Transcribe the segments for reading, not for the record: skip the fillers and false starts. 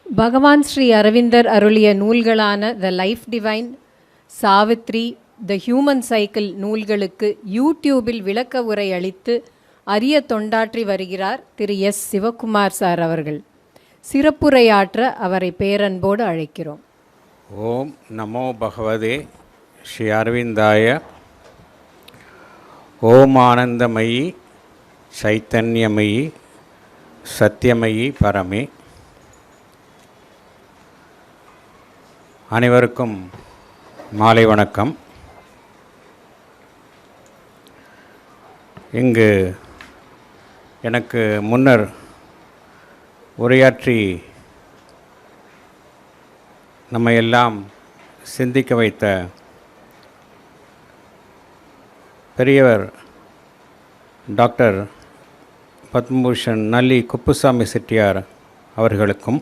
பகவான் ஸ்ரீ அரவிந்தர் அருளிய நூல்களான the life divine, Savitri, the human cycle நூல்களுக்கு யூடியூபில் விளக்க உரை அளித்து அரிய தொண்டாற்றி வருகிறார் திரு எஸ். சிவகுமார் சார் அவர்கள். சிறப்புரையாற்ற அவரை பேரன்போடு அழைக்கிறோம். ஓம் நமோ பகவதே ஸ்ரீ அரவிந்தாய. ஓம் ஆனந்தமயி சைத்தன்யமயி சத்தியமயி பரமே. அனைவருக்கும் மாலை வணக்கம். இங்கு எனக்கு முன்னர் உரையாற்றி நம்மையெல்லாம் சிந்திக்க வைத்த பெரியவர் டாக்டர் பத்மபூஷன் நல்லி குப்புசாமி செட்டியார் அவர்களுக்கும்,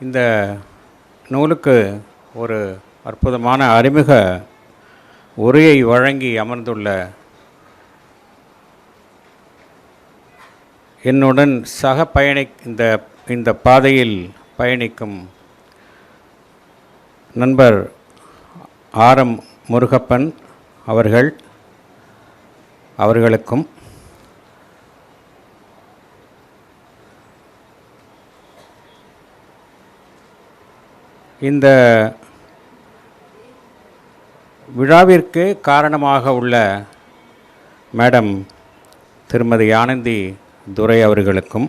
இந்த நூலுக்கு ஒரு அற்புதமான அறிமுக உரையை வழங்கி அமர்ந்துள்ள என்னுடன் சக இந்த பாதையில் பயணிக்கும் நண்பர் ஆர்.எம். முருகப்பன் அவர்களுக்கும், இந்த விழாவிற்கு காரணமாக உள்ள மேடம் திருமதி ஆனந்தி துரை அவர்களுக்கும்,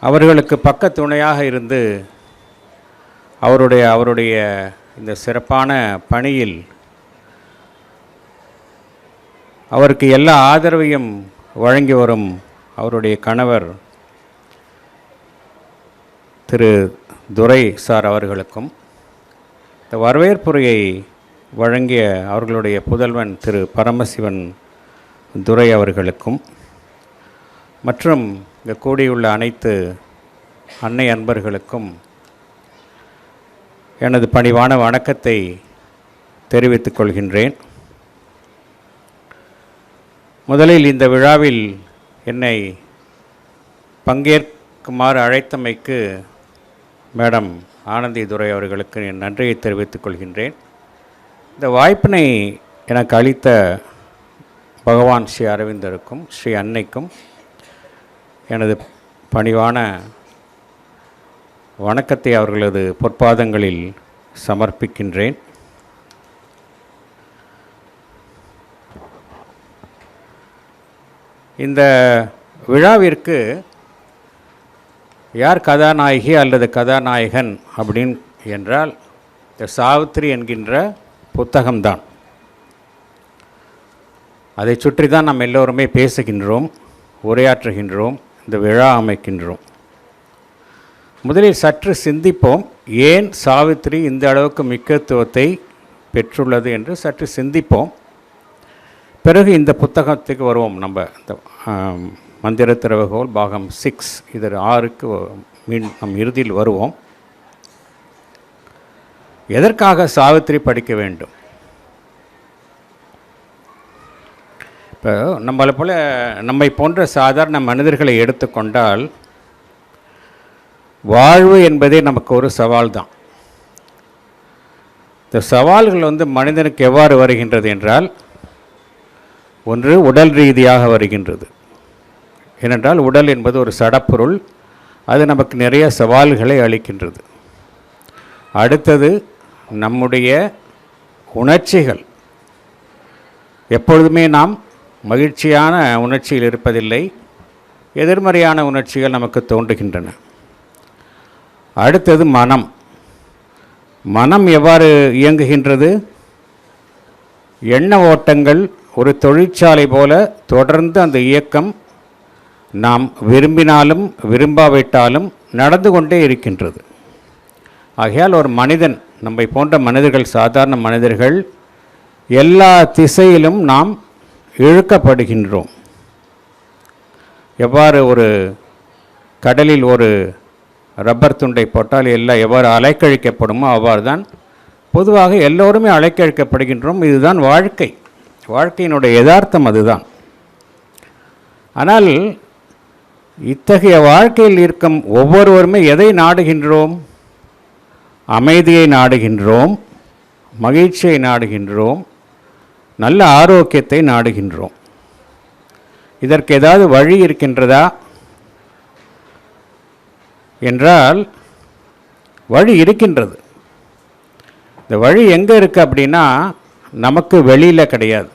அவர்களுக்கு பக்க துணையாக இருந்து அவருடைய இந்த சிறப்பான பணியில் அவருக்கு எல்லா ஆதரவையும் வழங்கி வரும் அவருடைய கணவர் திரு துரை சார் அவர்களுக்கும், இந்த வரவேற்புரையை வழங்கிய அவர்களுடைய புதல்வன் திரு பரமசிவன் துரை அவர்களுக்கும், மற்றும் இங்கு கூடியுள்ள அனைத்து அன்னை அன்பர்களுக்கும் எனது பணிவான வணக்கத்தை தெரிவித்துக் கொள்கின்றேன். முதலில் இந்த விழாவில் என்னை பங்கேற்குமாறு அழைத்தமைக்கு மேடம் ஆனந்தி துரை அவர்களுக்கு என் நன்றியை தெரிவித்துக் கொள்கின்றேன். இந்த வாய்ப்பினை எனக்கு அளித்த பகவான் ஸ்ரீ அரவிந்தருக்கும் ஸ்ரீ அன்னைக்கும் எனது பணிவான வணக்கத்தை அவர்களது பொற்பாதங்களில் சமர்ப்பிக்கின்றேன். இந்த விழாவிற்கு யார் கதாநாயகி அல்லது கதாநாயகன் அப்படின்னு என்றால், இந்த சாவித்ரி என்கின்ற புத்தகம்தான். அதை சுற்றி தான் நாம் எல்லோருமே பேசுகின்றோம், உரையாற்றுகின்றோம், இந்த விழா அமைக்கின்றோம். முதலில் சற்று சிந்திப்போம், ஏன் சாவித்ரி இந்த அளவுக்கு முக்கியத்துவத்தை பெற்றுள்ளது என்று சற்று சிந்திப்போம். பிறகு இந்த புத்தகத்துக்கு வருவோம். நம்ம இந்த மந்திர திறவுகோல் பாகம் 6 இது 6க்கு நம் இறுதியில் வருவோம். எதற்காக சாவித்ரி படிக்க வேண்டும்? இப்போ நம்மை போன்ற சாதாரண மனிதர்களை எடுத்துக்கொண்டால், வாழ்வு என்பதே நமக்கு ஒரு சவால் தான். இந்த சவால்கள் மனிதனுக்கு எவ்வாறு வருகின்றது என்றால், ஒன்று உடல் ரீதியாக வருகின்றது. ஏனென்றால் உடல் என்பது ஒரு சடப்பொருள், அது நமக்கு நிறைய சவால்களை அளிக்கின்றது. அடுத்தது நம்முடைய உணர்ச்சிகள். எப்பொழுதுமே நாம் மகிழ்ச்சியான உணர்ச்சியில் இருப்பதில்லை, எதிர்மறையான உணர்ச்சிகள் நமக்கு தோன்றுகின்றன. அடுத்தது மனம் எவ்வாறு இயங்குகின்றது? எண்ண ஓட்டங்கள் ஒரு தொழிற்சாலை போல தொடர்ந்து அந்த இயக்கம் நாம் விரும்பினாலும் விரும்பாவிட்டாலும் நடந்து கொண்டே இருக்கின்றது. ஆகையால் ஒரு மனிதன், நம்மை போன்ற மனிதர்கள், சாதாரண மனிதர்கள், எல்லா திசையிலும் நாம் இழுக்கப்படுகின்றோம். எவ்வாறு ஒரு கடலில் ஒரு ரப்பர் துண்டை போட்டால் எல்லாம் எவ்வாறு அலைக்கழிக்கப்படுமோ அவ்வாறு தான் பொதுவாக எல்லோருமே அலைக்கழிக்கப்படுகின்றோம். இதுதான் வாழ்க்கையினுடைய யதார்த்தம் அதுதான். ஆனால் இத்தகைய வாழ்க்கையில் இருக்கும் ஒவ்வொருவருமே எதை நாடுகின்றோம்? அமைதியை நாடுகின்றோம், மகிழ்ச்சியை நாடுகின்றோம், நல்ல ஆரோக்கியத்தை நாடுகின்றோம். இதற்கு ஏதாவது வழி இருக்கின்றதா என்றால் வழி இருக்கின்றது. இந்த வழி எங்கே இருக்குது அப்படின்னா நமக்கு வெளியில் கிடையாது.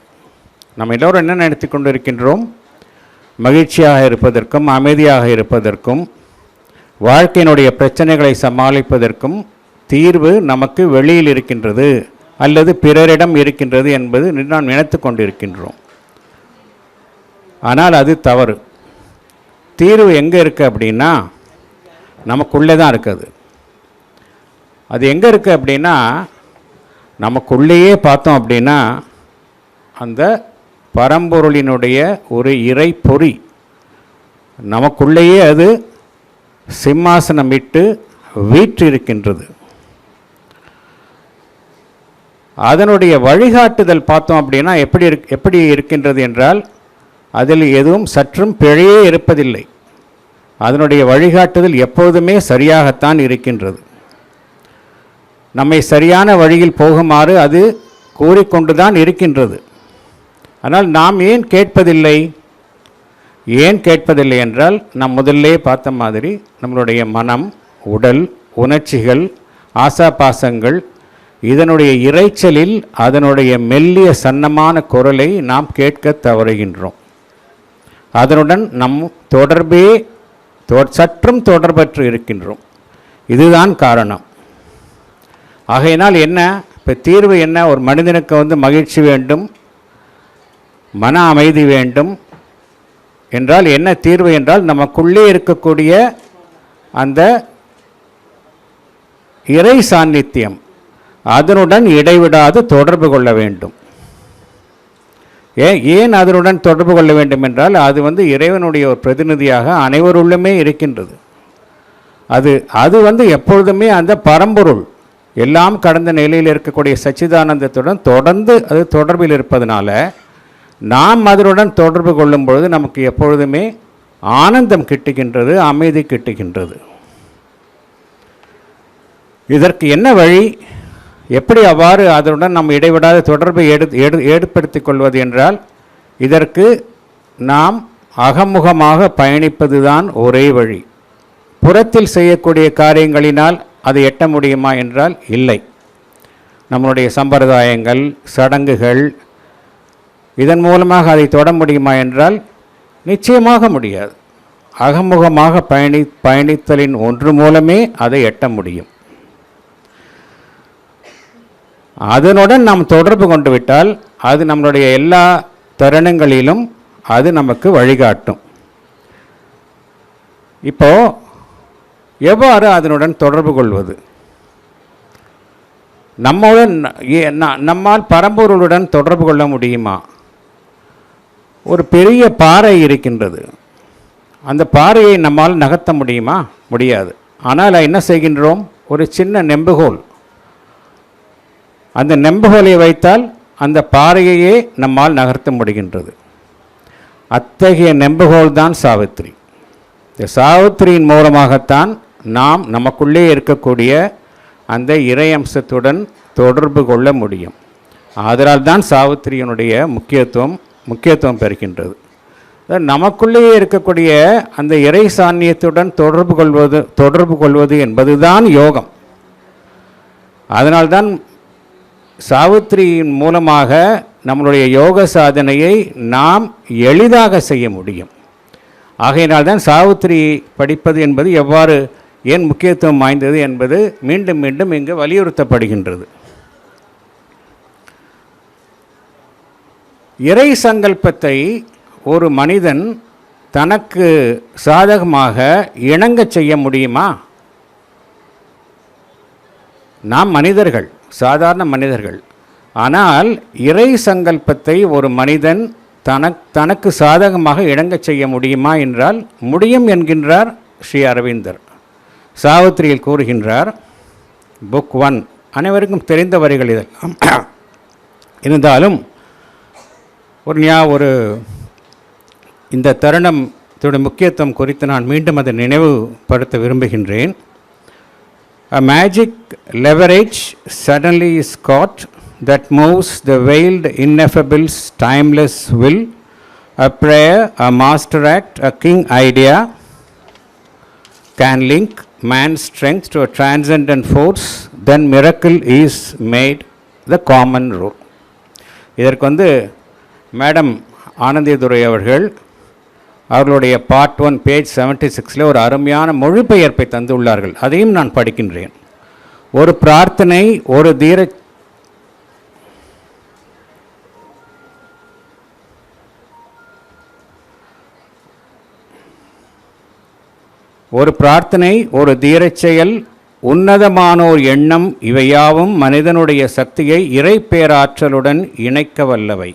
நம்ம எல்லோரும் என்ன நினைத்து கொண்டு இருக்கின்றோம்? மகிழ்ச்சியாக இருப்பதற்கும் அமைதியாக இருப்பதற்கும் வாழ்க்கையினுடைய பிரச்சனைகளை சமாளிப்பதற்கும் தீர்வு நமக்கு வெளியில் இருக்கின்றது அல்லது பிறரிடம் இருக்கின்றது என்பது நாம் நினைத்து கொண்டிருக்கின்றோம். ஆனால் அது தவறு. தீர்வு எங்கே இருக்குது அப்படின்னா நமக்குள்ளே தான் இருக்குது. அது எங்கே இருக்குது அப்படின்னா நமக்குள்ளேயே பார்த்தோம் அப்படின்னா அந்த பரம்பொருளினுடைய ஒரு இறை பொறி நமக்குள்ளேயே அது சிம்மாசனமிட்டு வீற்றிருக்கின்றது. அதனுடைய வழிகாட்டுதல் பார்த்தோம் அப்படின்னா எப்படி இருக்கின்றது என்றால் அதில் எதுவும் சற்றும் பிழையே இருப்பதில்லை. அதனுடைய வழிகாட்டுதல் எப்பொழுதுமே சரியாகத்தான் இருக்கின்றது. நம்மை சரியான வழியில் போகுமாறு அது கூறிக்கொண்டுதான் இருக்கின்றது. ஆனால் நாம் ஏன் கேட்பதில்லை? ஏன் கேட்பதில்லை என்றால் நாம் முதல்லே பார்த்த மாதிரி நம்மளுடைய மனம், உடல், உணர்ச்சிகள், ஆசாபாசங்கள் இதனுடைய இரைச்சலில் அதனுடைய மெல்லிய சன்னமான குரலை நாம் கேட்க தவறுகின்றோம். அதனுடன் நம் தொடர்பே சற்றும் தொடர்பற்று இருக்கின்றோம். இதுதான் காரணம். ஆகையினால் என்ன இப்போ தீர்வு என்ன? ஒரு மனிதனுக்கு மகிழ்ச்சி வேண்டும், மன அமைதி வேண்டும் என்றால் என்ன தீர்வு என்றால் நமக்குள்ளே இருக்கக்கூடிய அந்த இறை சாநித்தியம் அதனுடன் இடைவிடாது தொடர்பு கொள்ள வேண்டும். ஏன் அதனுடன் தொடர்பு கொள்ள வேண்டும் என்றால் அது இறைவனுடைய ஒரு பிரதிநிதியாக அனைவருள்ளுமே இருக்கின்றது. அது எப்பொழுதுமே அந்த பரம்பொருள் எல்லாம் கடந்த நிலையில் இருக்கக்கூடிய சச்சிதானந்தத்துடன் தொடர்ந்து அது தொடர்பில் இருப்பதனால நாம் அதனுடன் தொடர்பு கொள்ளும் பொழுது நமக்கு எப்பொழுதுமே ஆனந்தம் கிட்டுகின்றது, அமைதி கிட்டுகின்றது. இதற்கு என்ன வழி? எப்படி அவ்வாறு அதனுடன் நாம் இடைவிடாத தொடர்பை ஏற்படுத்திக் கொள்வது என்றால் இதற்கு நாம் அகமுகமாக பயணிப்பது தான் ஒரே வழி. புறத்தில் செய்யக்கூடிய காரியங்களினால் அதை எட்ட முடியுமா என்றால் இல்லை. நம்முடைய சம்பிரதாயங்கள், சடங்குகள் இதன் மூலமாக அதை தொட முடியுமா என்றால் நிச்சயமாக முடியாது. அகமுகமாக பயணித்தலின் ஒன்று மூலமே அதை எட்ட முடியும். அதனுடன் நாம் தொடர்பு கொண்டு விட்டால் அது நம்மளுடைய எல்லா தருணங்களிலும் அது நமக்கு வழிகாட்டும். இப்போ எவ்வாறு அதனுடன் தொடர்பு கொள்வது? நம்மால் பரம்பொருளுடன் தொடர்பு கொள்ள முடியுமா? ஒரு பெரிய பாறை இருக்கின்றது. அந்த பாறையை நம்மால் நகர்த்த முடியுமா? முடியாது. ஆனால் என்ன செய்கின்றோம்? ஒரு சின்ன நெம்புகோல், அந்த நெம்புகோலை வைத்தால் அந்த பாறையையே நம்மால் நகர்த்த முடிகின்றது. அத்தகைய நெம்புகோல் தான் சாவித்திரி. இந்த சாவித்திரியின் மூலமாகத்தான் நாம் நமக்குள்ளே இருக்கக்கூடிய அந்த இறை அம்சத்துடன் தொடர்பு கொள்ள முடியும். அதனால் தான் சாவித்திரியினுடைய முக்கியத்துவம் பெறுகின்றது. நமக்குள்ளேயே இருக்கக்கூடிய அந்த இறை சாநியத்துடன் தொடர்பு கொள்வது என்பதுதான் யோகம். அதனால்தான் சாவித்திரியின் மூலமாக நம்மளுடைய யோக சாதனையை நாம் எளிதாக செய்ய முடியும். ஆகையினால்தான் சாவித்திரி படிப்பது என்பது ஏன் முக்கியத்துவம் வாய்ந்தது என்பது மீண்டும் மீண்டும் இங்கு வலியுறுத்தப்படுகின்றது. இறை சங்கல்பத்தை ஒரு மனிதன் தனக்கு சாதகமாக இணங்கச் செய்ய முடியுமா? நாம் மனிதர்கள், சாதாரண மனிதர்கள். ஆனால் இறை சங்கல்பத்தை ஒரு மனிதன் தனக்கு சாதகமாக இணங்கச் செய்ய முடியுமா என்றால் முடியும் என்கின்றார் ஸ்ரீ அரவிந்தர். சாவித்திரியில் கூறுகின்றார். புக் 1 அனைவருக்கும் தெரிந்த வரிகள் இதெல்லாம். இருந்தாலும் ஒரு இந்த தருணம் இதோட முக்கியத்துவம் குறித்து நான் மீண்டும் அதை நினைவுபடுத்த விரும்புகின்றேன். A magic leverage suddenly is caught that moves the veiled ineffable's timeless will, a prayer, a master act, a king idea can link man's strength to a transcendent force, then miracle is made the common rule. இதற்கு madam ஆனந்திதுரை அவர்கள் அவர்களுடைய part 1 page 76 ஒரு அருமையான மொழிபெயர்ப்பை தந்துள்ளார்கள். அதையும் நான் படிக்கின்றேன். ஒரு பிரார்த்தனை ஒரு தீரச் செயல், உன்னதமானோர் எண்ணம், இவையாவும் மனிதனுடைய சக்தியை இறை பேராற்றலுடன் இணைக்க வல்லவை.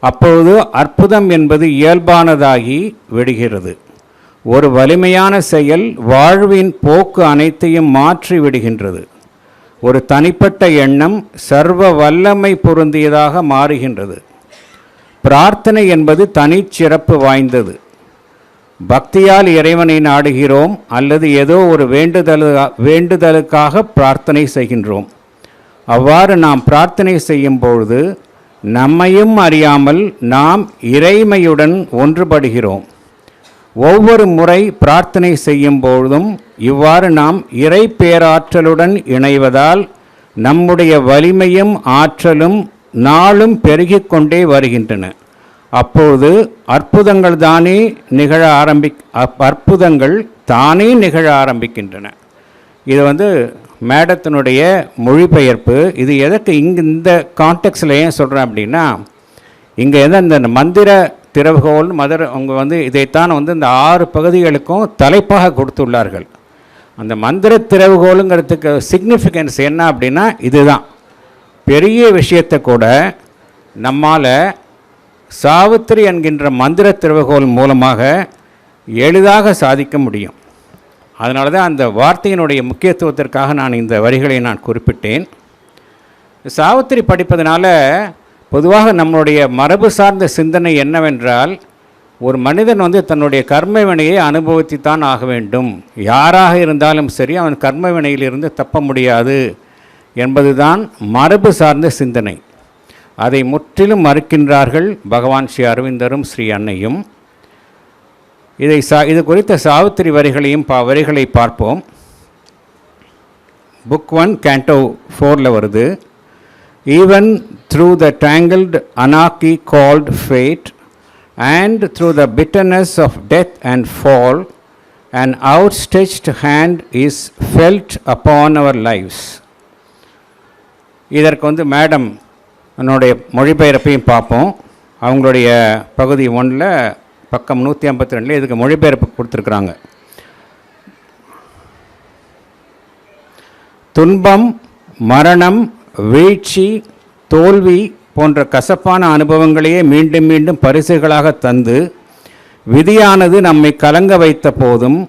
அப்பொழுது அற்புதம் என்பது இயல்பானதாகி விடுகிறது. ஒரு வலிமையான செயல் வாழ்வின் போக்கு அனைத்தையும் மாற்றி விடுகின்றது. ஒரு தனிப்பட்ட எண்ணம் சர்வ வல்லமை பொருந்தியதாக மாறுகின்றது. பிரார்த்தனை என்பது தனிச்சிறப்பு வாய்ந்தது. பக்தியால் இறைவனை நாடுகிறோம் அல்லது ஏதோ ஒரு வேண்டுதலுக்காக பிரார்த்தனை செய்கின்றோம். அவ்வாறு நாம் பிரார்த்தனை செய்யும் பொழுது நம்மையும் அறியாமல் நாம் இறைமையுடன் ஒன்றுபடுகிறோம். ஒவ்வொரு முறை பிரார்த்தனை செய்யும் பொழுதும் இவ்வாறு நாம் இறை பேராற்றலுடன் இணைவதால் நம்முடைய வலிமையும் ஆற்றலும் நாளும் பெருகிக் கொண்டே வருகின்றன. அப்போது அற்புதங்கள் தானே நிகழ ஆரம்பிக்கின்றன. இது மேடத்தினுடைய மொழிபெயர்ப்பு. இது எதற்கு இந்த கான்டெக்ஸ்டில் ஏன் சொல்கிறேன் அப்படின்னா, இங்கே இந்த மந்திர திறவுகோல் அவங்க இதைத்தான் இந்த 6 பகுதிகளுக்கும் தலைப்பாக கொடுத்துள்ளார்கள். அந்த மந்திர திறவுகோலுங்கிறதுக்கு சிக்னிஃபிகன்ஸ் என்ன அப்படின்னா, இதுதான் பெரிய விஷயத்தை கூட நம்மால் சாவித்திரி என்கின்ற மந்திர திறவுகோல் மூலமாக எளிதாக சாதிக்க முடியும். அதனால தான் அந்த வார்த்தையினுடைய முக்கியத்துவத்திற்காக நான் இந்த வரிகளை நான் குறிப்பிட்டேன். சாவித்திரி படிப்பதனால பொதுவாக நம்மளுடைய மரபு சார்ந்த சிந்தனை என்னவென்றால், ஒரு மனிதன் தன்னுடைய கர்ம வினையை அனுபவித்துத்தான் ஆக வேண்டும். யாராக இருந்தாலும் சரி, அவன் கர்ம வினையிலிருந்து தப்ப முடியாது என்பதுதான் மரபு சார்ந்த சிந்தனை. அதை முற்றிலும் மறுக்கின்றார்கள் பகவான் ஸ்ரீ அரவிந்தரும் ஸ்ரீ அன்னையும். இது குறித்த சாவித்திரி வரிகளை பார்ப்போம். புக் 1 கேண்டோ 4ல் வருது. Even through the tangled anarchy called fate and through the bitterness of death and fall, an outstretched hand is felt upon our lives. இதற்கு மேடம் என்னுடைய மொழிபெயர்ப்பையும் பார்ப்போம். அவங்களுடைய பகுதி 1ல் பக்கம் 152 இதுக்கு மொழிபெயர்ப்பு கொடுத்துருக்குறாங்க. துன்பம், மரணம், வீழ்ச்சி, தோல்வி போன்ற கசப்பான அனுபவங்களையே மீண்டும் மீண்டும் பரிசுகளாக தந்து விதியானது நம்மை கலங்க வைத்த போதும்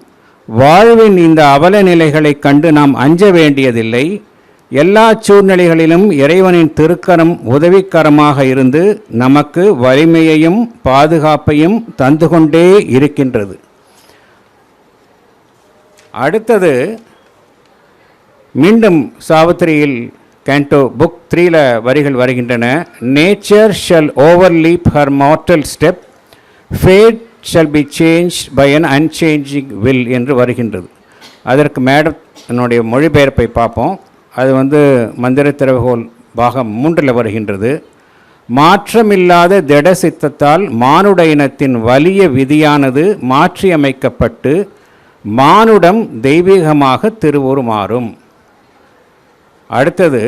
வாழ்வின் இந்த அவல நிலைகளை கண்டு நாம் அஞ்ச வேண்டியதில்லை. எல்லா சூழ்நிலைகளிலும் இறைவனின் திருக்கரம் உதவிக்கரமாக இருந்து நமக்கு வலிமையையும் பாதுகாப்பையும் தந்து கொண்டே இருக்கின்றது. அடுத்தது மீண்டும் சாவித்திரியில் கேண்டோ புக் 3ல் வரிகள் வருகின்றன. Nature shall overleap her mortal step, fate shall be changed by an unchanging will என்று வருகின்றது. அதற்கு மேடம் என்னுடைய மொழிபெயர்ப்பை பார்ப்போம். அது மந்திர திறவுகோல் பாகம் 3ல் வருகின்றது. மாற்றமில்லாத திட சித்தத்தால் மானுட இனத்தின் வலிய விதியானது மாற்றியமைக்கப்பட்டு மானுடம் தெய்வீகமாக திருவுருமாறும். அடுத்தது,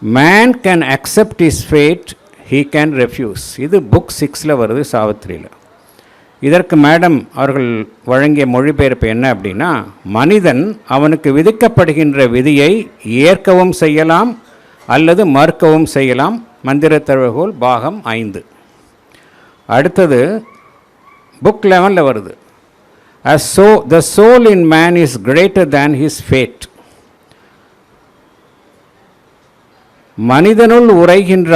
man can accept is fate, he can refuse. இது புக் 6ல் வருது சாவித்திரியில். இதற்கு மேடம் அவர்கள் வழங்கிய மொழிபெயர்ப்பு என்ன அப்படின்னா, மனிதன் அவனுக்கு விதிக்கப்படுகின்ற விதியை ஏற்கவும் செய்யலாம் அல்லது மறுக்கவும் செய்யலாம். மந்திர திறவுகோல் பாகம் 5. அடுத்தது புக் 11ல் வருது. The soul in man is greater than his fate. மனிதனுள் உரைகின்ற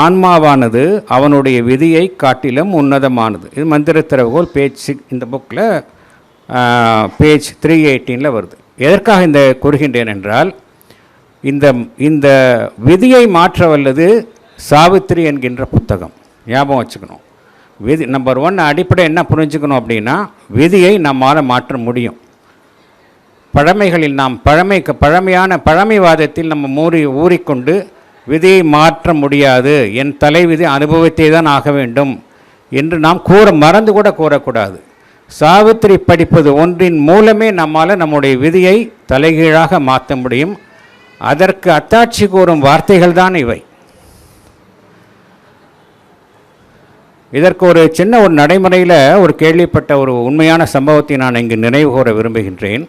ஆன்மாவானது அவனுடைய விதியை காட்டிலும் உன்னதமானது. இது மந்திர திறவுகோல் பேஜ் இந்த புக்கில் பேஜ் 318 வருது. எதற்காக இந்த கூறுகின்றேன் என்றால், இந்த விதியை மாற்ற வல்லது சாவித்திரி என்கின்ற புத்தகம். ஞாபகம் வச்சுக்கணும். விதி நம்பர் 1 அடிப்படை என்ன புரிஞ்சுக்கணும் அப்படின்னா, விதியை நம்மால் மாற்ற முடியும். பழமைகளில் நாம் பழமைவாதத்தில் நம்ம ஊறிக்கொண்டு விதியை மாற்ற முடியாது, என் தலைவிதி அனுபவத்தை தான் ஆக வேண்டும் என்று நாம் மறந்து கூட கூறக்கூடாது. சாவித்திரி படிப்பது ஒன்றின் மூலமே நம்மால் நம்முடைய விதியை தலைகீழாக மாற்ற முடியும். அதற்கு அத்தாட்சி கூறும் வார்த்தைகள் தான் இவை. இதற்கு ஒரு சின்ன நடைமுறையில் ஒரு கேள்விப்பட்ட ஒரு உண்மையான சம்பவத்தை நான் இங்கு நினைவு கூற விரும்புகின்றேன்.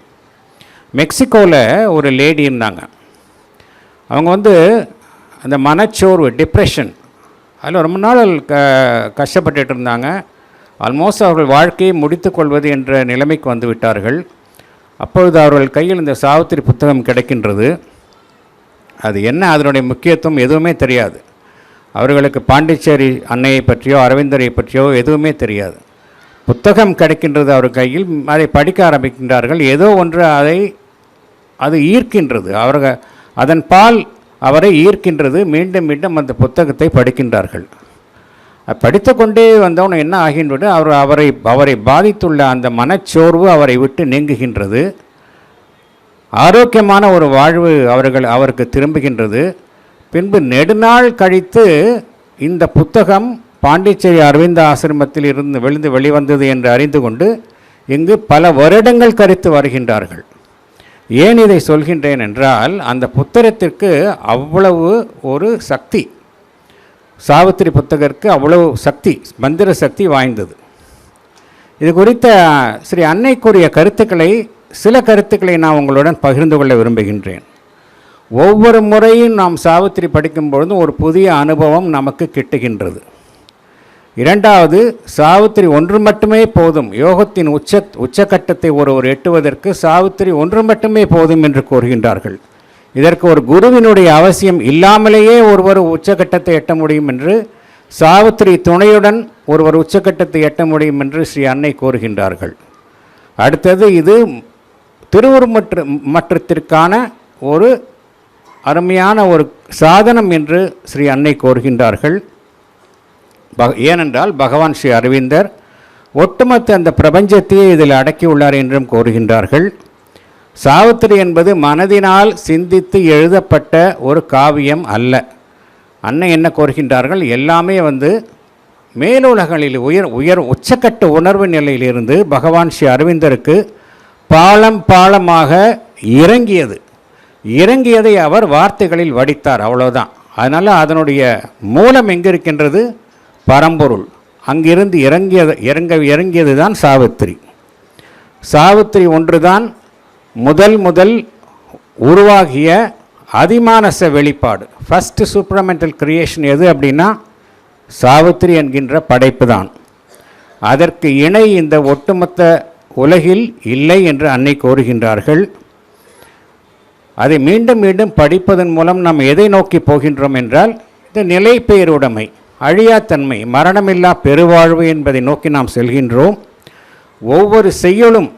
மெக்சிகோவில் ஒரு லேடி இருந்தாங்க. அவங்க அந்த மனச்சோர்வு, டிப்ரெஷன், அதில் ரொம்ப நாள் கஷ்டப்பட்டுட்டு இருந்தாங்க. ஆல்மோஸ்ட் அவர்கள் வாழ்க்கையை முடித்து கொள்வது என்ற நிலைமைக்கு வந்து விட்டார்கள். அப்பொழுது அவர்கள் கையில் இந்த சாவித்திரி புத்தகம் கிடைக்கின்றது. அது என்ன, அதனுடைய முக்கியத்துவம் எதுவுமே தெரியாது. அவர்களுக்கு பாண்டிச்சேரி அன்னையை பற்றியோ அரவிந்தரை பற்றியோ எதுவுமே தெரியாது. புத்தகம் கிடைக்கின்றது அவர் கையில். அதை படிக்க ஆரம்பிக்கின்றார்கள். ஏதோ ஒன்று அது ஈர்க்கின்றது. அதன் பால் அவரை ஈர்க்கின்றது. மீண்டும் மீண்டும் அந்த புத்தகத்தை படிக்கின்றார்கள். படித்து கொண்டே வந்தவன் என்ன ஆகின்றது, அவரை பாதித்துள்ள அந்த மனச்சோர்வு அவரை விட்டு நீங்குகின்றது. ஆரோக்கியமான ஒரு வாழ்வு அவருக்கு திரும்புகின்றது. பின்பு நெடுநாள் கழித்து இந்த புத்தகம் பாண்டிச்சேரி அரவிந்த ஆசிரமத்தில் இருந்து வெளிவந்தது என்று அறிந்து கொண்டு இங்கு பல வருடங்கள் கழித்து வருகின்றார்கள். ஏன் இதை சொல்கின்றேன் என்றால், அந்த புத்தகத்திற்கு அவ்வளவு ஒரு சக்தி, சாவித்திரி புத்தகத்திற்கு அவ்வளவு சக்தி, மந்திர சக்தி வாய்ந்தது. இது குறித்த ஸ்ரீ அன்னைக்குரிய சில கருத்துக்களை நான் உங்களுடன் பகிர்ந்து கொள்ள விரும்புகின்றேன். ஒவ்வொரு முறையும் நாம் சாவித்திரி படிக்கும் பொழுது ஒரு புதிய அனுபவம் நமக்கு கிட்டுகின்றது. இரண்டாவது, சாவித்திரி ஒன்று மட்டுமே போதும். யோகத்தின் உச்சக்கட்டத்தை ஒருவர் எட்டுவதற்கு சாவித்திரி ஒன்று மட்டுமே போதும் என்று கூறுகின்றார்கள். இதற்கு ஒரு குருவினுடைய அவசியம் இல்லாமலேயே ஒருவர் உச்சக்கட்டத்தை எட்ட முடியும் என்று, சாவித்திரி துணையுடன் ஒருவர் உச்சக்கட்டத்தை எட்ட முடியும் என்று ஸ்ரீ அன்னை கூறுகின்றார்கள். அடுத்தது, இது திருவுருமற்றத்திற்கான ஒரு அருமையான ஒரு சாதனம் என்று ஸ்ரீ அன்னை கூறுகின்றார்கள். ஏனென்றால் பகவான் ஸ்ரீ அரவிந்தர் ஒட்டுமொத்த அந்த பிரபஞ்சத்தையே இதில் அடக்கியுள்ளார் என்றும் கூறுகின்றார்கள். சாவித்திரி என்பது மனதினால் சிந்தித்து எழுதப்பட்ட ஒரு காவியம் அல்ல. அன்னை என்ன கூறுகின்றார்கள், எல்லாமே மேலுலகளில் உச்சக்கட்ட உணர்வு நிலையிலிருந்து பகவான் ஸ்ரீ அரவிந்தருக்கு பாலமாக இறங்கியதை அவர் வார்த்தைகளில் வடித்தார், அவ்வளோதான். அதனால் அதனுடைய மூலம் எங்கே இருக்கின்றது, பரம்பொருள். அங்கிருந்து இறங்கியது தான் சாவித்திரி. சாவித்திரி ஒன்றுதான் முதல் உருவாகிய அதிமானச வெளிப்பாடு. ஃபஸ்ட்டு சூப்ரமெண்டல் கிரியேஷன் எது அப்படின்னா சாவித்திரி என்கின்ற படைப்பு தான். அதற்கு இணை இந்த ஒட்டுமொத்த உலகில் இல்லை என்று அன்னை கூறுகின்றார்கள். அதை மீண்டும் மீண்டும் படிப்பதன் மூலம் நாம் எதை நோக்கி போகின்றோம் என்றால், இந்த நிலை பேருடைமை, அழியாத்தன்மை, மரணமில்லா பெருவாழ்வு என்பதை நோக்கி நாம் செல்கின்றோம். ஒவ்வொரு செய்யுளும்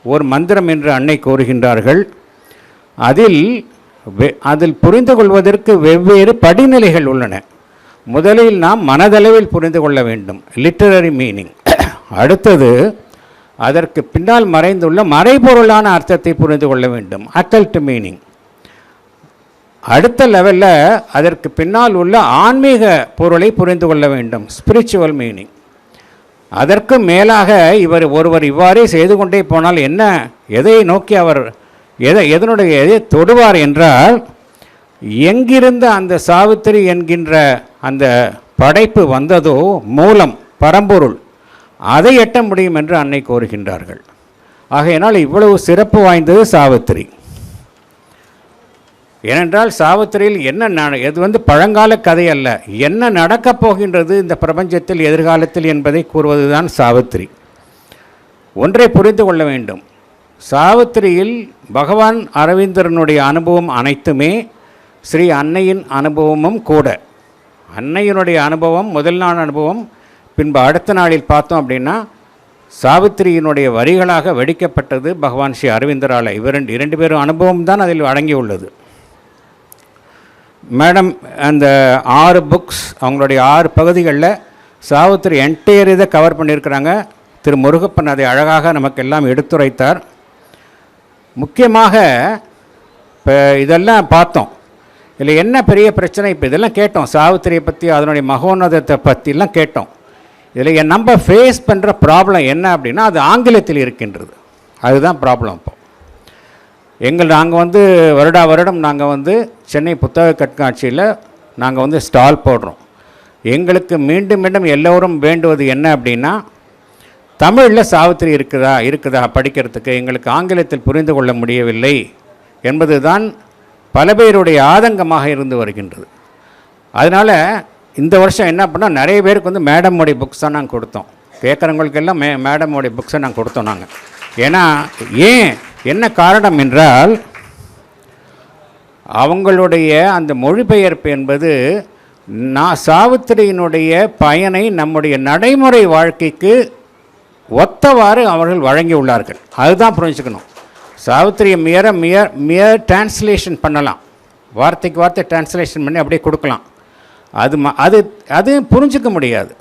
ஒரு மந்திரம் என்று அன்னை கூறுகின்றார்கள். அதில் புரிந்து கொள்வதற்கு வெவ்வேறு படிநிலைகள் உள்ளன. முதலில் நாம் மனதளவில் புரிந்து கொள்ள வேண்டும், லிட்டரரி மீனிங். அடுத்தது, அதற்கு பின்னால் மறைந்துள்ள மறைபொருளான அர்த்தத்தை புரிந்து கொள்ள வேண்டும், அக்கல்ட் மீனிங். அடுத்த லெவலில் அதற்கு பின்னால் உள்ள ஆன்மீக பொருளை புரிந்து கொள்ள வேண்டும், ஸ்பிரிச்சுவல் மீனிங். அதற்கு மேலாக ஒருவர் இவ்வாறே செய்து கொண்டே போனால் எதை நோக்கி அவர் எதை தொடுவார் என்றால், எங்கிருந்து அந்த சாவித்திரி என்கின்ற அந்த படைப்பு வந்ததோ, மூலம் பரம்பொருள், அதை எட்ட முடியும் என்று அன்னை கூறுகின்றார்கள். ஆகையினால் இவ்வளவு சிறப்பு வாய்ந்தது சாவித்திரி. ஏனென்றால் சாவித்திரியில் இது பழங்கால கதை அல்ல, என்ன நடக்கப் போகின்றது இந்த பிரபஞ்சத்தில் எதிர்காலத்தில் என்பதை கூறுவதுதான் சாவித்திரி. ஒன்றை புரிந்து கொள்ள வேண்டும், சாவித்திரியில் பகவான் அரவிந்தரனுடைய அனுபவம் அனைத்துமே ஸ்ரீ அன்னையின் அனுபவமும் கூட. அன்னையினுடைய அனுபவம் முதல் நாள் அனுபவம், பின்பு அடுத்த நாளில் பார்த்தோம் அப்படின்னா சாவித்திரியினுடைய வரிகளாக வெடிக்கப்பட்டது பகவான் ஸ்ரீ அரவிந்தரால். இரண்டு பேரும் அனுபவம் தான் அதில் அடங்கி உள்ளது. மேடம் அந்த 6 புக்ஸ், அவங்களுடைய 6 பகுதிகளில் சாவித்திரி என்டையர் இதை கவர் பண்ணியிருக்கிறாங்க. திரு முருகப்பன் அதை அழகாக நமக்கு எல்லாம் எடுத்துரைத்தார். முக்கியமாக இப்போ இதெல்லாம் பார்த்தோம். இதில் என்ன பெரிய பிரச்சனை, இப்போ இதெல்லாம் கேட்டோம், சாவித்திரியை பற்றி அதனுடைய மகோன்னதத்தை பற்றிலாம் கேட்டோம். இதில் நம்ம ஃபேஸ் பண்ணுற ப்ராப்ளம் என்ன அப்படின்னா, அது ஆங்கிலத்தில் இருக்கின்றது. அதுதான் ப்ராப்ளம். இப்போ நாங்கள் வருடம் நாங்கள் சென்னை புத்தக கண்காட்சியில் நாங்கள் ஸ்டால் போடுறோம். எங்களுக்கு மீண்டும் மீண்டும் எல்லோரும் வேண்டுவது என்ன அப்படின்னா, தமிழில் சாவித்திரி இருக்குதா படிக்கிறதுக்கு, எங்களுக்கு ஆங்கிலத்தில் புரிந்து கொள்ள முடியவில்லை என்பது தான் பல பேருடைய ஆதங்கமாக இருந்து வருகின்றது. அதனால் இந்த வருஷம் என்ன பண்ணால், நிறைய பேருக்கு மேடமோடைய புக்ஸ் தான் நாங்கள் கொடுத்தோம். கேட்குறவங்களுக்கெல்லாம் மேடமோடைய புக்ஸை நாங்கள் கொடுத்தோம் நாங்கள். ஏன்னா என்ன காரணம் என்றால், அவங்களுடைய அந்த மொழிபெயர்ப்பு என்பது சாவித்திரியினுடைய பயனை நம்முடைய நடைமுறை வாழ்க்கைக்கு ஒத்தவாறு அவர்கள் வழங்கியுள்ளார்கள். அதுதான் புரிஞ்சுக்கணும். சாவித்திரியை மியர் டிரான்ஸ்லேஷன் பண்ணலாம், வார்த்தைக்கு வார்த்தை டிரான்ஸ்லேஷன் பண்ணி அப்படியே கொடுக்கலாம். அது புரிஞ்சிக்க முடியாது.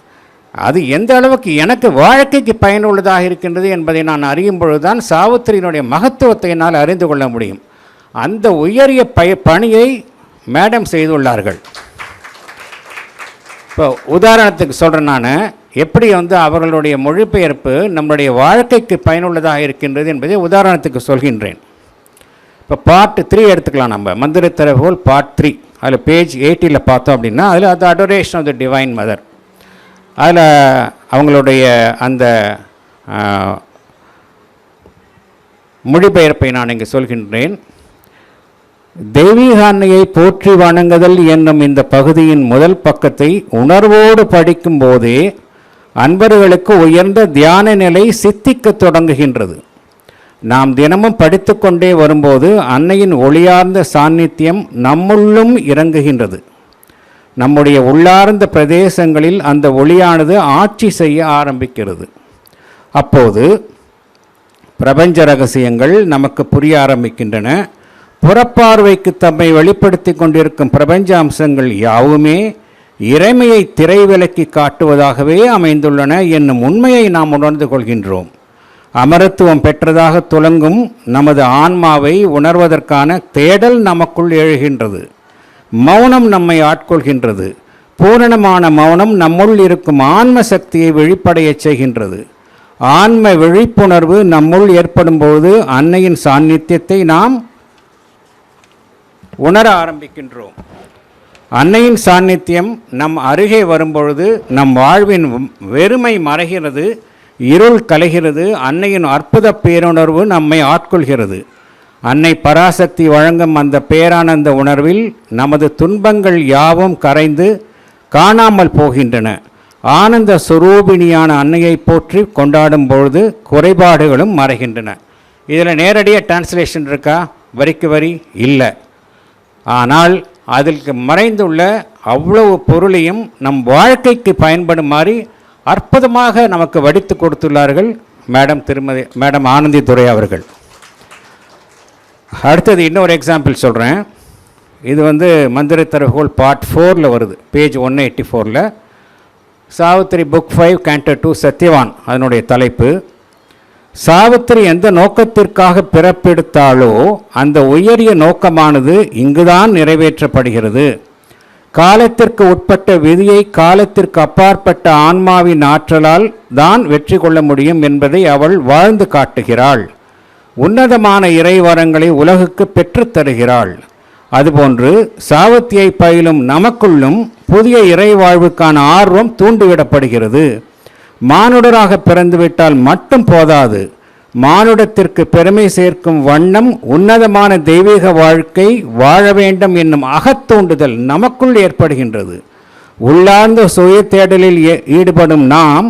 அது எந்த அளவுக்கு எனக்கு வாழ்க்கைக்கு பயனுள்ளதாக இருக்கின்றது என்பதை நான் அறியும் பொழுது தான் சாவித்திரியினுடைய மகத்துவத்தை என்னால் அறிந்து கொள்ள முடியும். அந்த உயரிய பணியை மேடம் செய்துள்ளார்கள். இப்போ உதாரணத்துக்கு சொல்கிறேன், நான் எப்படி அவர்களுடைய மொழிபெயர்ப்பு நம்முடைய வாழ்க்கைக்கு பயனுள்ளதாக இருக்கின்றது என்பதை உதாரணத்துக்கு சொல்கின்றேன். இப்போ பார்ட் 3 எடுத்துக்கலாம். நம்ம மந்திர திறவுகோல் பார்ட் 3, அதில் பேஜ் 80 பார்த்தோம் அப்படின்னா, அதில் அது adoration of the divine mother. அதில் அவங்களுடைய அந்த மொழிபெயர்ப்பை நான் இங்கே சொல்கின்றேன். தெய்வீக அன்னையை போற்றி வணங்குதல் என்னும் இந்த பகுதியின் முதல் பக்கத்தை உணர்வோடு படிக்கும் போதே அன்பர்களுக்கு உயர்ந்த தியான நிலை சித்திக்க தொடங்குகின்றது. நாம் தினமும் படித்து கொண்டே வரும்போது அன்னையின் ஒளியார்ந்த சாநித்தியம் நம்முள்ளும் இறங்குகின்றது. நம்முடைய உள்ளார்ந்த பிரதேசங்களில் அந்த ஒளியானது ஆட்சி செய்ய ஆரம்பிக்கிறது. அப்போது பிரபஞ்ச ரகசியங்கள் நமக்கு புரிய ஆரம்பிக்கின்றன. புறப்பார்வைக்கு தம்மை வெளிப்படுத்தி கொண்டிருக்கும் பிரபஞ்ச அம்சங்கள் யாவுமே இறைமையை திரைவிலக்கி காட்டுவதாகவே அமைந்துள்ளன என்னும் உண்மையை நாம் உணர்ந்து கொள்கின்றோம். அமரத்துவம் பெற்றதாக துலங்கும் நமது ஆன்மாவை உணர்வதற்கான தேடல் நமக்குள் எழுகின்றது. மௌனம் நம்மை ஆட்கொள்கின்றது. பூரணமான மௌனம் நம்முள் இருக்கும் ஆன்ம சக்தியை வெளிப்படையச் செய்கின்றது. ஆன்ம விழிப்புணர்வு நம்முள் ஏற்படும் பொழுது அன்னையின் சாநித்தியத்தை நாம் உணர ஆரம்பிக்கின்றோம். அன்னையின் சாநித்தியம் நம் அருகே வரும்பொழுது நம் வாழ்வின் வெறுமை மறைகிறது, இருள் கலைகிறது, அன்னையின் அற்புத பேருணர்வு நம்மை ஆட்கொள்கிறது. அன்னை பராசக்தி வழங்கும் அந்த பேரானந்த உணர்வில் நமது துன்பங்கள் யாவும் கரைந்து காணாமல் போகின்றன. ஆனந்த சுரூபிணியான அன்னையை போற்றி கொண்டாடும் பொழுது குறைபாடுகளும் மறைகின்றன. இதில் நேரடியாக டிரான்ஸ்லேஷன் இருக்கா? வரிக்கு வரி இல்லை. ஆனால் அதற்கு மறைந்துள்ள அவ்வளவு பொருளையும் நம் வாழ்க்கைக்கு பயன்படுமாறு அற்புதமாக நமக்கு வடித்து கொடுத்துள்ளார்கள் மேடம் ஆனந்தி துரை அவர்கள். அடுத்தது இன்னொரு எக்ஸாம்பிள் சொல்கிறேன். இது மந்திர திறவுகோல் பார்ட் 4 வருது, page 184. Savitri book 5 canto 2 Satyavan அதனுடைய தலைப்பு. சாவித்திரி எந்த நோக்கத்திற்காக பிறப்பெடுத்தாலோ அந்த உயரிய நோக்கமானது இங்குதான் நிறைவேற்றப்படுகிறது. காலத்திற்கு உட்பட்ட விதியை காலத்திற்கு அப்பாற்பட்ட ஆன்மாவின் ஆற்றலால் தான் வெற்றி கொள்ள முடியும் என்பதை அவள் வாழ்ந்து காட்டுகிறாள். உன்னதமான இறைவரங்களை உலகுக்கு பெற்றுத் தருகிறாள். அதுபோன்று சாவித்தியை பயிலும் நமக்குள்ளும் புதிய இறை வாழ்வுக்கான ஆர்வம் தூண்டிவிடப்படுகிறது. மானுடராக பிறந்துவிட்டால் மட்டும் போதாது, மானுடத்திற்கு பெருமை சேர்க்கும் வண்ணம் உன்னதமான தெய்வீக வாழ்க்கை வாழ வேண்டும் என்னும் அகத்தூண்டுதல் நமக்குள் ஏற்படுகின்றது. உள்ளார்ந்த சுய தேடலில் ஈடுபடும் நாம்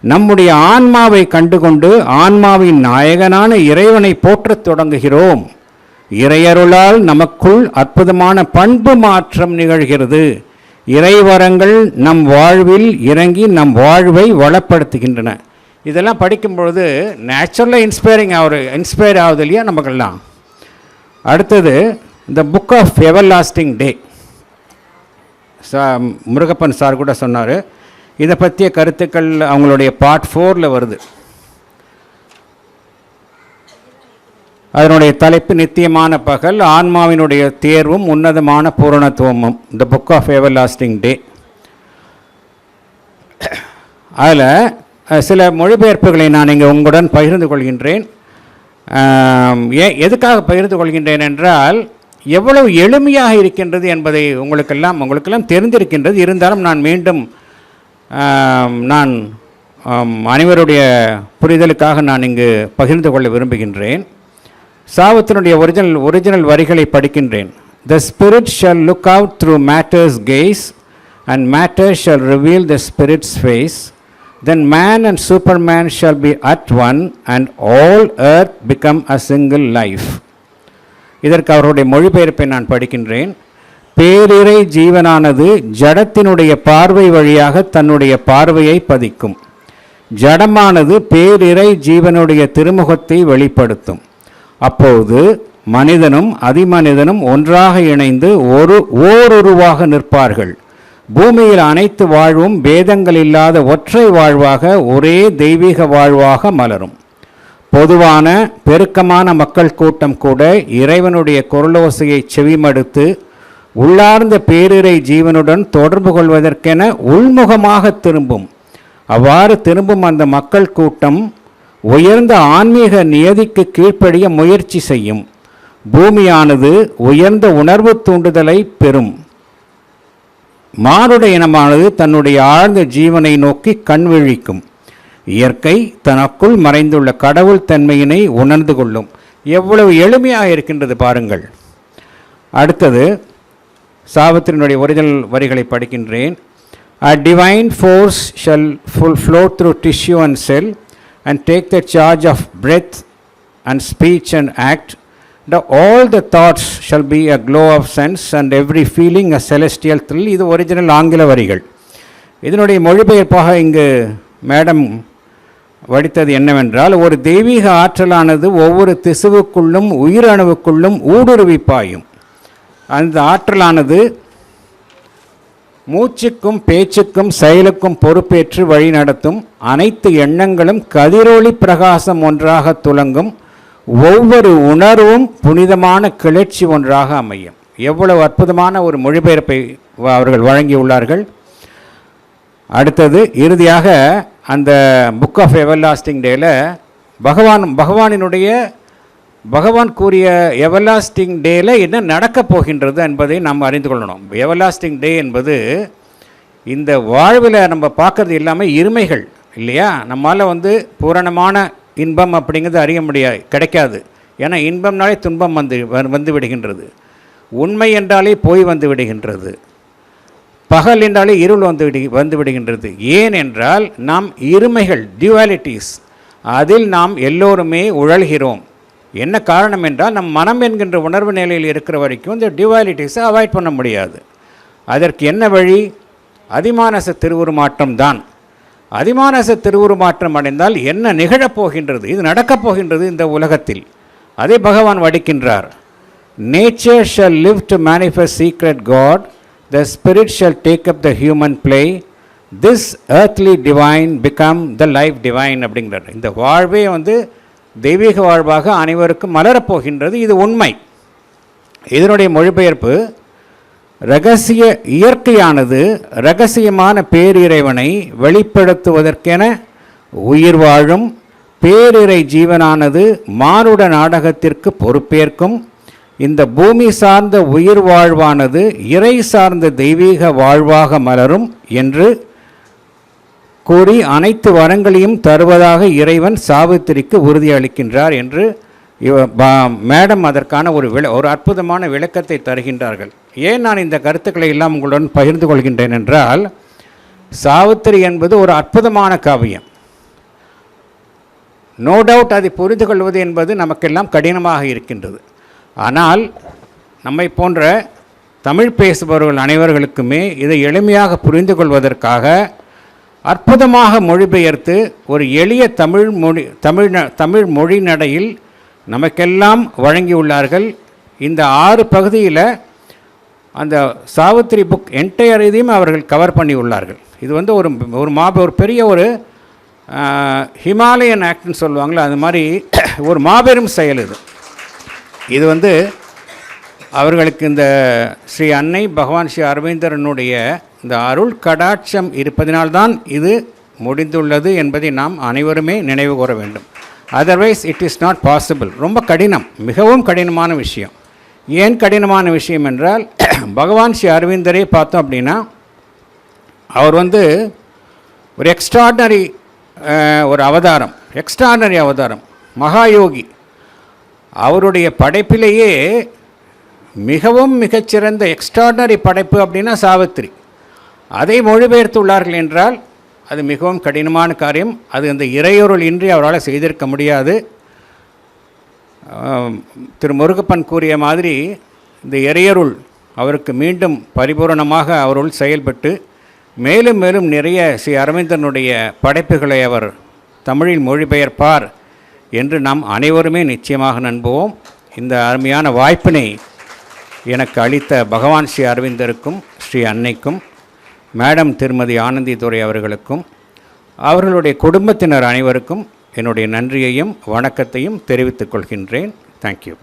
நம்முடைய ஆன்மாவை கண்டுகொண்டு ஆன்மாவின் நாயகனான இறைவனை போற்றத் தொடங்குகிறோம். இறையருளால் நமக்குள் அற்புதமான பண்பு மாற்றம் நிகழ்கிறது. இறைவரங்கள் நம் வாழ்வில் இறங்கி நம் வாழ்வை வளப்படுத்துகின்றன. இதெல்லாம் படிக்கும் பொழுது நேச்சுரலாக இன்ஸ்பயர் ஆகுது இல்லையா நமக்கெல்லாம். அடுத்தது இந்த book of everlasting day. Murugappan sir கூட சொன்னார். இதை பற்றிய கருத்துக்கள் அவங்களுடைய பார்ட் 4ல் வருது. அதனுடைய தலைப்பு நித்தியமான பகல், ஆன்மாவினுடைய தேர்வும் உன்னதமான பூரணத்துவமும், த புக் ஆஃப் எவர்லாஸ்டிங் டே. அதில் சில மொழிபெயர்ப்புகளை நான் இங்கே உங்களுடன் பகிர்ந்து கொள்கின்றேன். எதுக்காக பகிர்ந்து கொள்கின்றேன் என்றால், எவ்வளவு எளிமையாக இருக்கின்றது என்பதை உங்களுக்கெல்லாம் தெரிந்திருக்கின்றது. இருந்தாலும் நான் மீண்டும் அனைவருடைய புரிதலுக்காக நான் இங்கு பகிர்ந்து கொள்ள விரும்புகின்றேன். சாவத்தினுடைய ஒரிஜினல் வரிகளை படிக்கின்றேன். The spirit shall look out through matter's gaze, and matter shall reveal the spirit's face. Then man and superman shall be at one, and all earth become a single life. இதற்கு அவருடைய மொழிபெயர்ப்பை நான் படிக்கின்றேன். பேரிரை ஜீவனானது ஜடத்தினுடைய பார்வை வழியாக தன்னுடைய பார்வையை பதிக்கும். ஜடமானது பேரிரை ஜீவனுடைய திருமுகத்தை வெளிப்படுத்தும். அப்போது மனிதனும் அதிமனிதனும் ஒன்றாக இணைந்து ஓருருவாக நிற்பார்கள். பூமியில் அனைத்து வாழ்வும் பேதங்கள் இல்லாத ஒற்றை வாழ்வாக, ஒரே தெய்வீக வாழ்வாக மலரும். பொதுவான பெருக்கமான மக்கள் கூட்டம் கூட இறைவனுடைய குரலோசையை செவிமடுத்து உள்ளார்ந்த பேரிரை ஜீவனுடன் தொடர்பு கொள்வதற்கென உள்முகமாக திரும்பும். அவ்வாறு திரும்பும் அந்த மக்கள் கூட்டம் உயர்ந்த ஆன்மீக நியதிக்கு கீழ்ப்படிய முயற்சி செய்யும். பூமியானது உயர்ந்த உணர்வு தூண்டுதலை பெறும். மானுட இனமானது தன்னுடைய ஆழ்ந்த ஜீவனை நோக்கி கண்விழிக்கும். இயற்கை தனக்குள் மறைந்துள்ள கடவுள் தன்மையினை உணர்ந்து கொள்ளும். எவ்வளவு எளிமையாக இருக்கின்றது பாருங்கள். அடுத்தது சாவித்திரியினுடைய ஒரிஜினல் வரிகளை படிக்கின்றேன். A divine force shall flow through tissue and cell and take the charge of breath and speech and act. All the thoughts shall be a glow of sense and every feeling a celestial thrill. இது original ஆங்கில வரிகள். இதனுடைய மொழிபெயர்ப்பாக இங்கு madam வடித்தது என்னவென்றால், ஒரு தெய்வீக ஆற்றலானது ஒவ்வொரு திசுவுக்குள்ளும் உயிரணுவுக்குள்ளும் ஊடுருவி பாயும். அந்த ஆற்றலானது மூச்சுக்கும் பேச்சுக்கும் செயலுக்கும் பொறுப்பேற்று வழி நடத்தும். அனைத்து எண்ணங்களும் கதிரொளி பிரகாசம் ஒன்றாக துலங்கும். ஒவ்வொரு உணர்வும் புனிதமான கிளர்ச்சி ஒன்றாக அமையும். எவ்வளவு அற்புதமான ஒரு மொழிபெயர்ப்பை அவர்கள் வழங்கியுள்ளார்கள். அடுத்தது இறுதியாக அந்த புக் ஆஃப் எவர்லாஸ்டிங் டேல பகவான் கூறிய எவர்லாஸ்டிங் டேல என்ன நடக்கப் போகின்றது என்பதை நாம் அறிந்து கொள்ளணும். எவர்லாஸ்டிங் டே என்பது இந்த வாழ்வில் நம்ம பார்க்கறது எல்லாமே இருமைகள் இல்லையா. நம்மால் பூரணமான இன்பம் அப்படிங்கிறது அறிய முடியாது, கிடைக்காது. ஏன்னா இன்பம்னாலே துன்பம் வந்து விடுகின்றது. உண்மை என்றாலே போய் வந்து விடுகின்றது. பகல் என்றாலே இருள் வந்து விடுகின்றது. ஏன் என்றால் நாம் இருமைகள், டியூவாலிட்டிஸ், அதில் நாம் எல்லோருமே உழல்கிறோம். என்ன காரணம் என்றால் நம் மனம் என்கின்ற உணர்வு நிலையில் இருக்கிற வரைக்கும் இந்த டியூவாலிட்டிஸை அவாய்ட் பண்ண முடியாது. அதற்கு என்ன வழி? அதிமானச திருவுருமாற்றம் தான். அதிமானச திருவுருமாற்றம் அடைந்தால் என்ன நிகழப்போகின்றது, இது நடக்கப் போகின்றது இந்த உலகத்தில். அதை பகவான் வடிக்கின்றார். Nature shall live to manifest secret God, the spirit shall take up the human play, this earthly divine become the life divine அப்படிங்கிறார். இந்த வாழ்வே தெய்வீக வாழ்வாக அனைவருக்கும் மலரப்போகின்றது. இது உண்மை. இதனுடைய மொழிபெயர்ப்பு, இரகசிய இயற்கையானது இரகசியமான பேரிறைவனை வெளிப்படுத்துவதற்கென உயிர் வாழும். பேரிறை ஜீவனானது மானுட நாடகத்திற்கு பொறுப்பேற்கும். இந்த பூமி சார்ந்த உயிர் வாழ்வானது இறை சார்ந்த தெய்வீக வாழ்வாக மலரும் என்று கூறி அனைத்து வரங்களையும் தருவதாக இறைவன் சாவித்திரிக்கு உறுதியளிக்கின்றார் என்று மேடம் அதற்கான ஒரு அற்புதமான விளக்கத்தை தருகின்றார்கள். ஏன் நான் இந்த கருத்துக்களை எல்லாம் உங்களுடன் பகிர்ந்து கொள்கின்றேன் என்றால், சாவித்திரி என்பது ஒரு அற்புதமான காவியம். நோ டவுட் அதை புரிந்து கொள்வது என்பது நமக்கெல்லாம் கடினமாக இருக்கின்றது. ஆனால் நம்மை போன்ற தமிழ் பேசுபவர்கள் அனைவர்களுக்குமே இதை எளிமையாக புரிந்து கொள்வதற்காக அற்புதமாக மொழிபெயர்த்து ஒரு எளிய தமிழ் மொழி நடையில் நமக்கெல்லாம் வழங்கியுள்ளார்கள். இந்த 6 பகுதியில் அந்த சாவித்திரி புக் என்டையர் இதையும் அவர்கள் கவர் பண்ணி உள்ளார்கள். இது வந்து ஒரு பெரிய ஒரு ஹிமாலயன் ஆக்ட்னு சொல்லுவாங்களே, அது மாதிரி ஒரு மாபெரும் செயல் இது. இது வந்து அவர்களுக்கு இந்த ஸ்ரீ அன்னை பகவான் ஸ்ரீ அரவிந்தரனுடைய இந்த அருள் கடாட்சம் இருப்பதினால்தான் இது முடிந்துள்ளது என்பதை நாம் அனைவருமே நினைவு கூற வேண்டும். Otherwise it is not possible. ரொம்ப கடினம், மிகவும் கடினமான விஷயம். ஏன் கடினமான விஷயம் என்றால், பகவான் ஸ்ரீ அரவிந்தரே பார்த்தோம் அப்படின்னா அவர் வந்து ஒரு எக்ஸ்ட்ராடினரி அவதாரம், மகாயோகி. அவருடைய படைப்பிலேயே மிகச்சிறந்த எக்ஸ்ட்ராடினரி படைப்பு அப்படின்னா சாவித்திரி. அதை மொழிபெயர்த்துள்ளார்கள் என்றால் அது மிகவும் கடினமான காரியம். அது அந்த இறையொருள் இன்றி அவரால் செய்திருக்க முடியாது. திரு முருகப்பன் கூறிய மாதிரி இந்த இறையருள் அவருக்கு மீண்டும் பரிபூரணமாக அவருள் செயல்பட்டு மேலும் மேலும் நிறைய ஸ்ரீ அரவிந்தனுடைய படைப்புகளை அவர் தமிழில் மொழிபெயர்ப்பார் என்று நாம் அனைவருமே நிச்சயமாக நம்புவோம். இந்த அருமையான வாய்ப்பினை எனக்கு அளித்த பகவான் ஸ்ரீ அரவிந்தருக்கும் ஸ்ரீ அன்னைக்கும், மேடம் திருமதி ஆனந்தி துரை அவர்களுக்கும், அவர்களுடைய குடும்பத்தினர் அனைவருக்கும் என்னுடைய நன்றியையும் வணக்கத்தையும் தெரிவித்துக் கொள்கின்றேன். தேங்க்யூ.